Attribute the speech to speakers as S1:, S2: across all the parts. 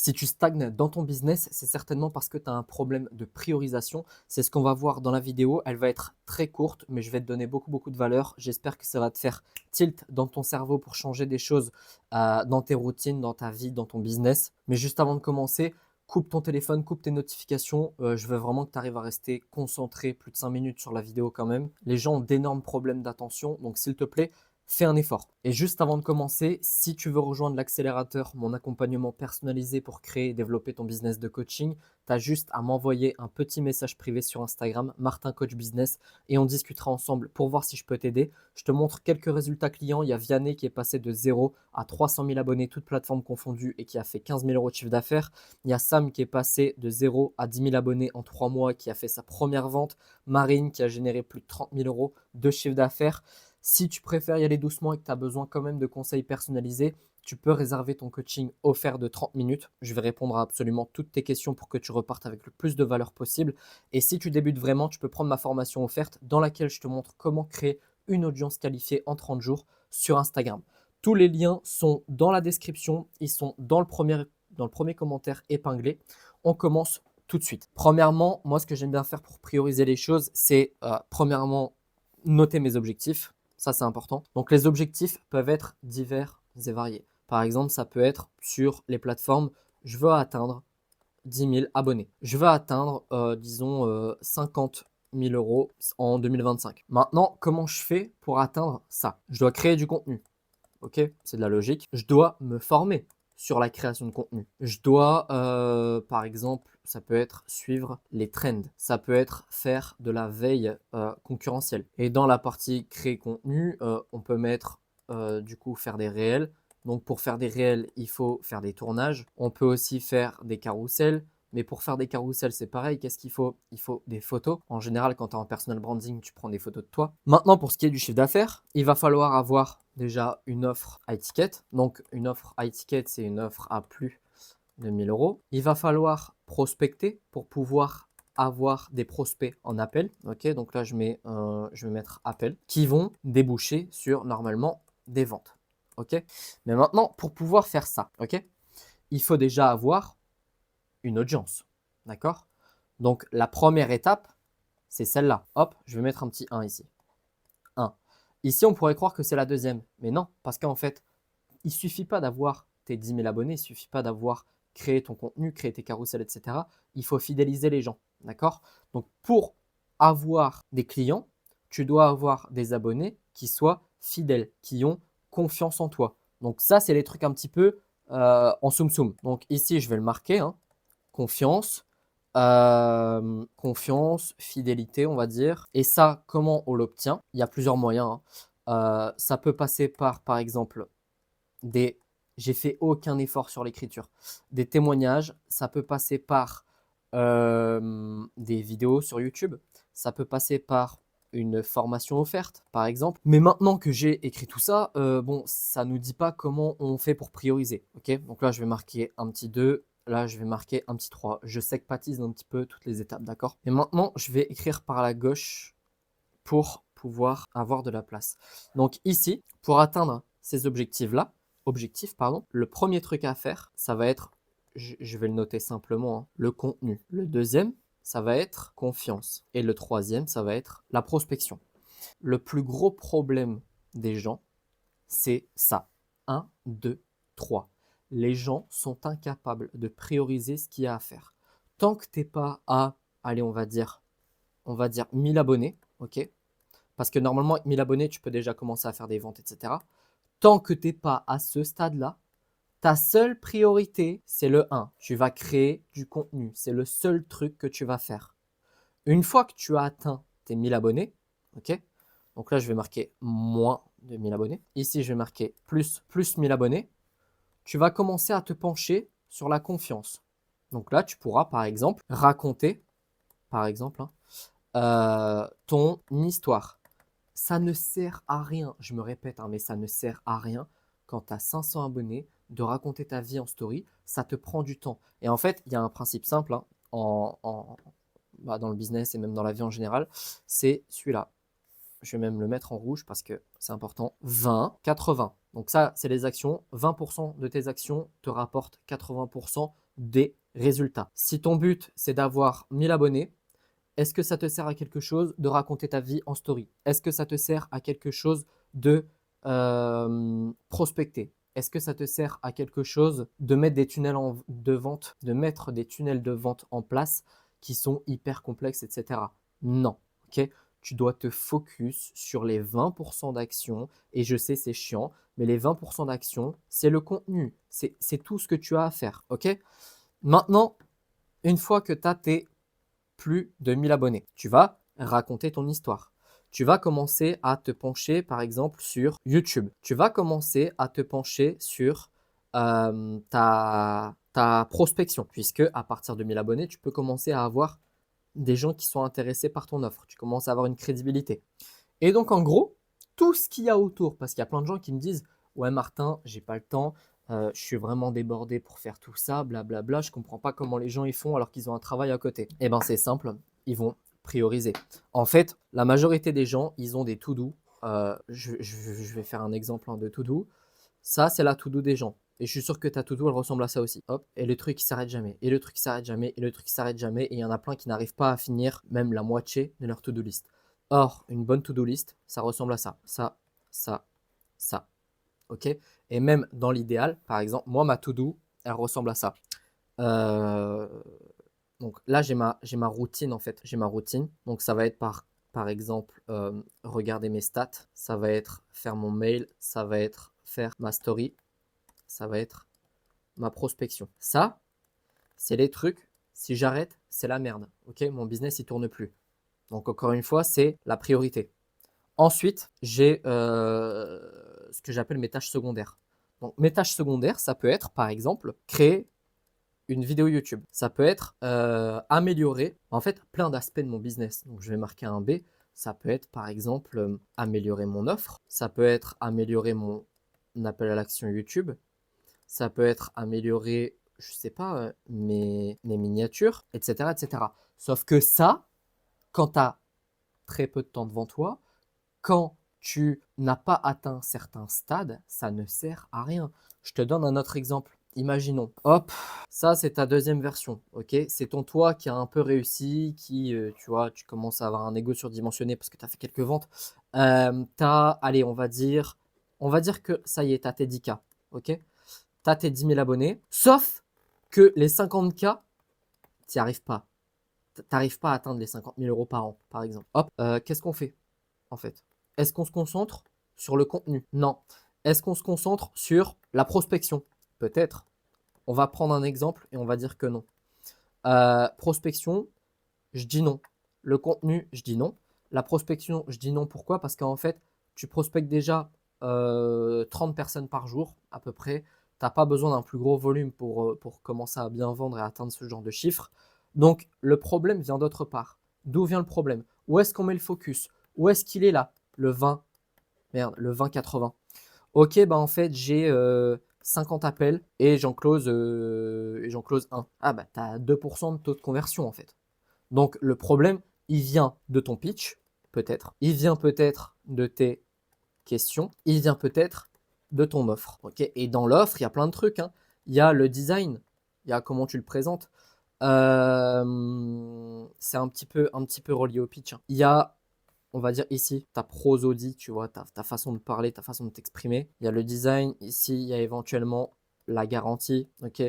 S1: Si tu stagnes dans ton business, c'est certainement parce que tu as un problème de priorisation. C'est ce qu'on va voir dans la vidéo. Elle va être très courte, mais je vais te donner beaucoup de valeur. J'espère que ça va te faire tilt dans ton cerveau pour changer des choses dans tes routines, dans ta vie, dans ton business. Mais juste avant de commencer, coupe ton téléphone, coupe tes notifications. Je veux vraiment que tu arrives à rester concentré plus de 5 minutes sur la vidéo quand même. Les gens ont d'énormes problèmes d'attention, donc s'il te plaît, fais un effort. Et juste avant de commencer, si tu veux rejoindre l'accélérateur, mon accompagnement personnalisé pour créer et développer ton business de coaching, tu as juste à m'envoyer un petit message privé sur Instagram, Martin Coach Business, et on discutera ensemble pour voir si je peux t'aider. Je te montre quelques résultats clients. Il y a Vianney qui est passé de 0 à 300 000 abonnés, toutes plateformes confondues, et qui a fait 15 000 euros de chiffre d'affaires. Il y a Sam qui est passé de 0 à 10 000 abonnés en 3 mois, qui a fait sa première vente. Marine qui a généré plus de 30 000 euros de chiffre d'affaires. Si tu préfères y aller doucement et que tu as besoin quand même de conseils personnalisés, tu peux réserver ton coaching offert de 30 minutes. Je vais répondre à absolument toutes tes questions pour que tu repartes avec le plus de valeur possible. Et si tu débutes vraiment, tu peux prendre ma formation offerte dans laquelle je te montre comment créer une audience qualifiée en 30 jours sur Instagram. Tous les liens sont dans la description. Ils sont dans le premier commentaire épinglé. On commence tout de suite. Premièrement, moi, ce que j'aime bien faire pour prioriser les choses, c'est premièrement noter mes objectifs. Ça, c'est important. Donc, les objectifs peuvent être divers et variés. Par exemple, ça peut être sur les plateformes, je veux atteindre 10 000 abonnés. Je veux atteindre, disons, 50 000 euros en 2025. Maintenant, comment je fais pour atteindre ça? Je dois créer du contenu. Ok, c'est de la logique. Je dois me former sur la création de contenu. Je dois, par exemple, ça peut être suivre les trends. Ça peut être faire de la veille concurrentielle. Et dans la partie créer contenu, on peut mettre du coup faire des réels. Donc pour faire des réels, il faut faire des tournages. On peut aussi faire des carousels. Mais pour faire des carousels, c'est pareil. Qu'est-ce qu'il faut? Il faut des photos. En général, quand tu es en personal branding, tu prends des photos de toi. Maintenant, pour ce qui est du chiffre d'affaires, il va falloir avoir déjà une offre high ticket. Donc, une offre high ticket, c'est une offre à plus de 1000 euros. Il va falloir prospecter pour pouvoir avoir des prospects en appel. Ok, donc là, je vais mettre appel qui vont déboucher sur normalement des ventes. Ok, mais maintenant, pour pouvoir faire ça, ok, il faut déjà avoir une audience. D'accord? Donc, la première étape, c'est celle-là. Hop, je vais mettre un petit 1 ici. 1. Ici, on pourrait croire que c'est la deuxième, mais non, parce qu'en fait, il ne suffit pas d'avoir tes 10 000 abonnés, il ne suffit pas d'avoir créé ton contenu, créé tes carousels, etc. Il faut fidéliser les gens. D'accord? Donc, pour avoir des clients, tu dois avoir des abonnés qui soient fidèles, qui ont confiance en toi. Donc, ça, c'est les trucs un petit peu en soum-soum. Donc, ici, je vais le marquer, hein. Confiance, confiance, fidélité, on va dire. Et ça, comment on l'obtient? Il y a plusieurs moyens, hein. Ça peut passer par exemple, des j'ai fait aucun effort sur l'écriture. Des témoignages, ça peut passer par des vidéos sur YouTube, ça peut passer par une formation offerte, par exemple. Mais maintenant que j'ai écrit tout ça, bon, ça ne nous dit pas comment on fait pour prioriser. Ok, donc là, je vais marquer un petit 2. Là, je vais marquer un petit 3. Je segpatise un petit peu toutes les étapes, d'accord? Et maintenant, je vais écrire par la gauche pour pouvoir avoir de la place. Donc ici, pour atteindre ces objectifs, pardon, le premier truc à faire, ça va être, je vais le noter simplement, hein, le contenu. Le deuxième, ça va être confiance. Et le troisième, ça va être la prospection. Le plus gros problème des gens, c'est ça. 1, 2, 3. Les gens sont incapables de prioriser ce qu'il y a à faire. Tant que tu n'es pas à, allez, on va dire 1000 abonnés, ok? Parce que normalement, avec 1000 abonnés, tu peux déjà commencer à faire des ventes, etc. Tant que tu n'es pas à ce stade-là, ta seule priorité, c'est le 1. Tu vas créer du contenu. C'est le seul truc que tu vas faire. Une fois que tu as atteint tes 1000 abonnés, ok? Donc là, je vais marquer moins de 1000 abonnés. Ici, je vais marquer plus 1000 abonnés. Tu vas commencer à te pencher sur la confiance. Donc là, tu pourras, par exemple, raconter, par exemple, hein, ton histoire. Ça ne sert à rien, je me répète, hein, mais ça ne sert à rien quand tu as 500 abonnés de raconter ta vie en story. Ça te prend du temps. Et en fait, il y a un principe simple, hein, dans le business et même dans la vie en général, c'est celui-là. Je vais même le mettre en rouge parce que c'est important. 20, 80. Donc ça, c'est les actions. 20% de tes actions te rapportent 80% des résultats. Si ton but, c'est d'avoir 1000 abonnés, est-ce que ça te sert à quelque chose de raconter ta vie en story? Est-ce que ça te sert à quelque chose de prospecter? Est-ce que ça te sert à quelque chose de mettre des tunnels de vente, de mettre des tunnels de vente en place qui sont hyper complexes, etc. Non, ok? Tu dois te focus sur les 20% d'actions. Et je sais, c'est chiant, mais les 20% d'actions, c'est le contenu. C'est tout ce que tu as à faire, ok? Maintenant, une fois que tu as tes plus de 1000 abonnés, tu vas raconter ton histoire. Tu vas commencer à te pencher, par exemple, sur YouTube. Tu vas commencer à te pencher sur ta prospection, puisque à partir de 1000 abonnés, tu peux commencer à avoir des gens qui sont intéressés par ton offre. Tu commences à avoir une crédibilité. Et donc, en gros, tout ce qu'il y a autour, parce qu'il y a plein de gens qui me disent ouais, Martin, j'ai pas le temps, je suis vraiment débordé pour faire tout ça, blablabla, je comprends pas comment les gens y font alors qu'ils ont un travail à côté. Eh bien, c'est simple, ils vont prioriser. En fait, la majorité des gens, ils ont des to-do. Je vais faire un exemple de to-do. Ça, c'est la to-do des gens. Et je suis sûr que ta to-do, elle ressemble à ça aussi. Hop, et le truc qui s'arrête jamais, et le truc qui s'arrête jamais, et le truc qui s'arrête jamais. Et il y en a plein qui n'arrivent pas à finir même la moitié de leur to-do list. Or, une bonne to-do list, ça ressemble à ça. Ça, ça. OK? Et même dans l'idéal, par exemple, moi, ma to-do, elle ressemble à ça. Euh, donc là, j'ai ma routine en fait. J'ai ma routine. Donc ça va être par exemple, regarder mes stats. Ça va être faire mon mail. Ça va être faire ma story. Ça va être ma prospection. Ça, c'est les trucs. Si j'arrête, c'est la merde. OK? Mon business, il tourne plus. Donc encore une fois, c'est la priorité. Ensuite, j'ai ce que j'appelle mes tâches secondaires. Donc mes tâches secondaires, ça peut être par exemple créer une vidéo YouTube. Ça peut être améliorer en fait plein d'aspects de mon business. Donc je vais marquer un B. Ça peut être par exemple améliorer mon offre. Ça peut être améliorer mon appel à l'action YouTube. Ça peut être améliorer, je sais pas, mes miniatures, etc., etc. Sauf que ça, quand tu as très peu de temps devant toi, quand tu n'as pas atteint certains stades, ça ne sert à rien. Je te donne un autre exemple. Imaginons, hop, ça c'est ta deuxième version, ok? C'est ton toi qui a un peu réussi, qui, tu vois, tu commences à avoir un ego surdimensionné parce que tu as fait quelques ventes. Allez, on va dire que ça y est, tu as tes 10K, ok? Tu as tes 10 000 abonnés, sauf que les 50K, tu n'y arrives pas. Tu n'arrives pas à atteindre les 50 000 euros par an, par exemple. Hop, qu'est-ce qu'on fait en fait? Est-ce qu'on se concentre sur le contenu? Non. Est-ce qu'on se concentre sur la prospection? Peut-être. On va prendre un exemple et on va dire que non. Prospection, je dis non. Le contenu, je dis non. La prospection, je dis non. Pourquoi? Parce qu'en fait, tu prospectes déjà 30 personnes par jour à peu près. Tu n'as pas besoin d'un plus gros volume pour commencer à bien vendre et atteindre ce genre de chiffres. Donc, le problème vient d'autre part. D'où vient le problème? Où est-ce qu'on met le focus? Où est-ce qu'il est là? Le 20, merde, le 20-80. Ok, bah en fait, j'ai 50 appels et j'en close un. Ah bah, tu as 2% de taux de conversion en fait. Donc, le problème, il vient de ton pitch, peut-être. Il vient peut-être de tes questions. Il vient peut-être de ton offre. Ok, et dans l'offre, il y a plein de trucs, hein. Il y a le design, il y a comment tu le présentes. C'est un petit peu relié au pitch, hein. Il y a, on va dire ici, ta prosodie, tu vois, ta façon de parler, ta façon de t'exprimer. Il y a le design, ici, il y a éventuellement la garantie, ok.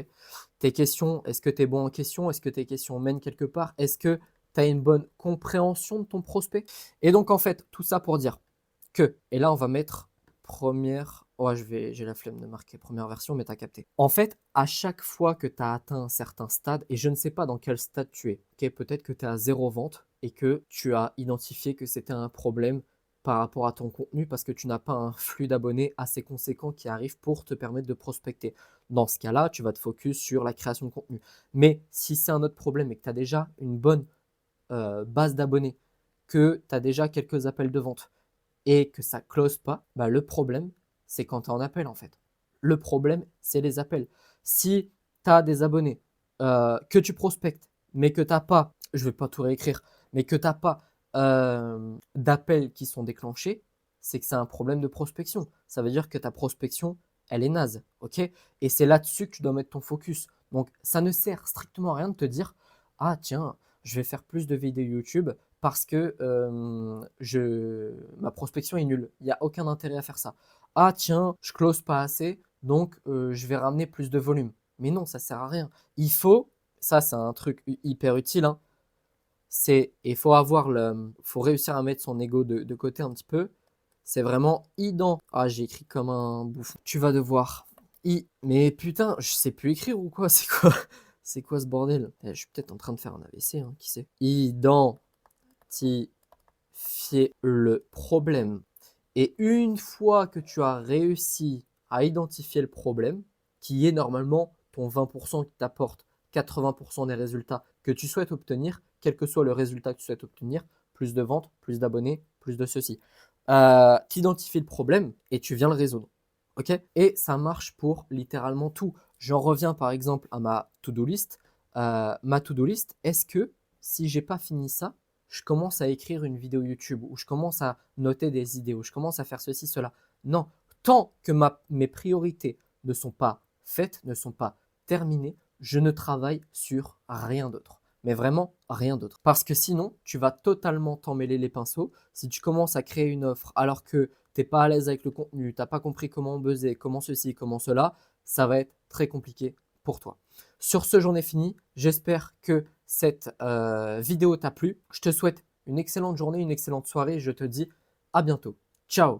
S1: Tes questions, est-ce que tu es bon en questions? Est-ce que tes questions mènent quelque part? Est-ce que tu as une bonne compréhension de ton prospect? Et donc, en fait, tout ça pour dire que, et là, on va mettre première, ouais, j'ai la flemme de marquer première version, mais tu as capté. En fait, à chaque fois que tu as atteint un certain stade, et je ne sais pas dans quel stade tu es, ok, peut-être que tu es à zéro vente et que tu as identifié que c'était un problème par rapport à ton contenu parce que tu n'as pas un flux d'abonnés assez conséquent qui arrive pour te permettre de prospecter. Dans ce cas-là, tu vas te focus sur la création de contenu. Mais si c'est un autre problème et que tu as déjà une bonne base d'abonnés, que tu as déjà quelques appels de vente et que ça close pas, bah, le problème, c'est quand tu es en appel en fait. Le problème, c'est les appels. Si tu as des abonnés que tu prospectes, mais que tu n'as pas, je ne vais pas tout réécrire, mais que tu n'as pas d'appels qui sont déclenchés, c'est que c'est un problème de prospection. Ça veut dire que ta prospection, elle est naze, ok? Et c'est là-dessus que tu dois mettre ton focus. Donc, ça ne sert strictement à rien de te dire, ah tiens, je vais faire plus de vidéos YouTube parce que ma prospection est nulle. Il n'y a aucun intérêt à faire ça. Ah tiens, je close pas assez, donc je vais ramener plus de volume. Mais non, ça sert à rien. Il faut, ça c'est un truc hyper utile, hein, faut réussir à mettre son ego de côté un petit peu. C'est vraiment ah, j'ai écrit comme un bouffon. Tu vas devoir mais putain, je sais plus écrire ou quoi? C'est quoi ce bordel? Je suis peut-être en train de faire un AVC, hein, qui sait? Identifier le problème. Et une fois que tu as réussi à identifier le problème, qui est normalement ton 20% qui t'apporte 80% des résultats que tu souhaites obtenir, quel que soit le résultat que tu souhaites obtenir, plus de ventes, plus d'abonnés, plus de ceci. Tu identifies le problème et tu viens le résoudre. Ok? Et ça marche pour littéralement tout. J'en reviens par exemple à ma to-do list. Ma to-do list, est-ce que si j'ai pas fini ça, je commence à écrire une vidéo YouTube ou je commence à noter des idées ou je commence à faire ceci, cela? Non, tant que mes priorités ne sont pas faites, ne sont pas terminées, je ne travaille sur rien d'autre. Mais vraiment rien d'autre. Parce que sinon, tu vas totalement t'emmêler les pinceaux. Si tu commences à créer une offre alors que tu n'es pas à l'aise avec le contenu, tu n'as pas compris comment buzzer, comment ceci, comment cela, ça va être très compliqué pour toi. Sur ce, j'en ai fini. J'espère que cette vidéo t'a plu. Je te souhaite une excellente journée, une excellente soirée. Je te dis à bientôt. Ciao!